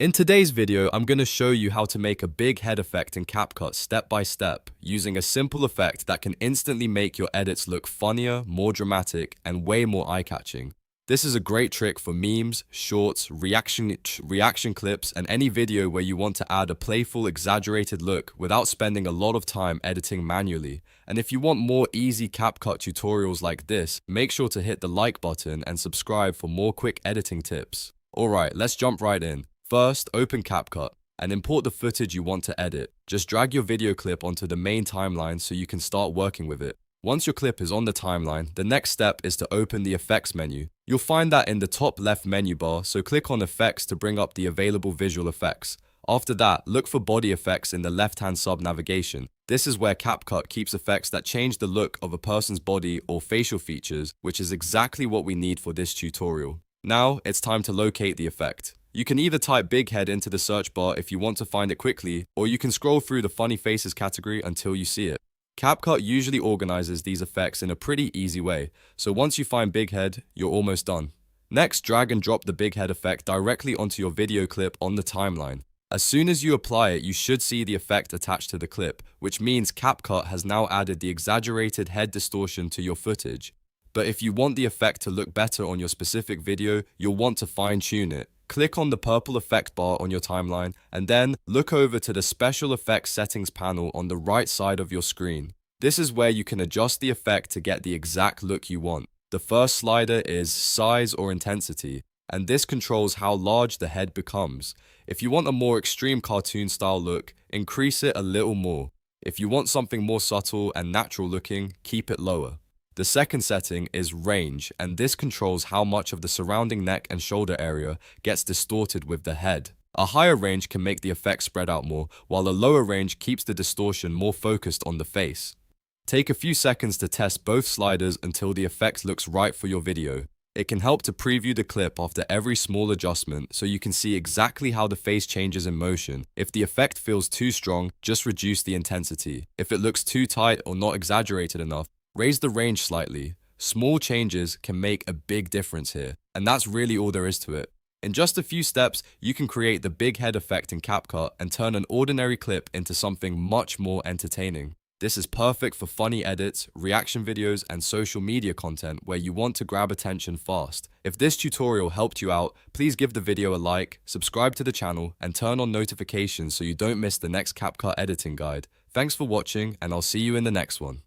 In today's video, I'm going to show you how to make a big head effect in CapCut step by step, using a simple effect that can instantly make your edits look funnier, more dramatic, and way more eye-catching. This is a great trick for memes, shorts, reaction clips, and any video where you want to add a playful, exaggerated look without spending a lot of time editing manually. And if you want more easy CapCut tutorials like this, make sure to hit the like button and subscribe for more quick editing tips. Alright, let's jump right in. First, open CapCut and import the footage you want to edit. Just drag your video clip onto the main timeline so you can start working with it. Once your clip is on the timeline, the next step is to open the effects menu. You'll find that in the top left menu bar, so click on effects to bring up the available visual effects. After that, look for body effects in the left-hand sub-navigation. This is where CapCut keeps effects that change the look of a person's body or facial features, which is exactly what we need for this tutorial. Now, it's time to locate the effect. You can either type big head into the search bar if you want to find it quickly, or you can scroll through the funny faces category until you see it. CapCut usually organizes these effects in a pretty easy way, so once you find big head, you're almost done. Next, drag and drop the big head effect directly onto your video clip on the timeline. As soon as you apply it, you should see the effect attached to the clip, which means CapCut has now added the exaggerated head distortion to your footage. But if you want the effect to look better on your specific video, you'll want to fine-tune it. Click on the purple effect bar on your timeline, and then look over to the Special Effects Settings panel on the right side of your screen. This is where you can adjust the effect to get the exact look you want. The first slider is Size or Intensity, and this controls how large the head becomes. If you want a more extreme cartoon-style look, increase it a little more. If you want something more subtle and natural looking, keep it lower. The second setting is Range, and this controls how much of the surrounding neck and shoulder area gets distorted with the head. A higher range can make the effect spread out more, while a lower range keeps the distortion more focused on the face. Take a few seconds to test both sliders until the effect looks right for your video. It can help to preview the clip after every small adjustment so you can see exactly how the face changes in motion. If the effect feels too strong, just reduce the intensity. If it looks too tight or not exaggerated enough, raise the range slightly. Small changes can make a big difference here, and that's really all there is to it. In just a few steps, you can create the big head effect in CapCut and turn an ordinary clip into something much more entertaining. This is perfect for funny edits, reaction videos, and social media content where you want to grab attention fast. If this tutorial helped you out, please give the video a like, subscribe to the channel, and turn on notifications so you don't miss the next CapCut editing guide. Thanks for watching, and I'll see you in the next one.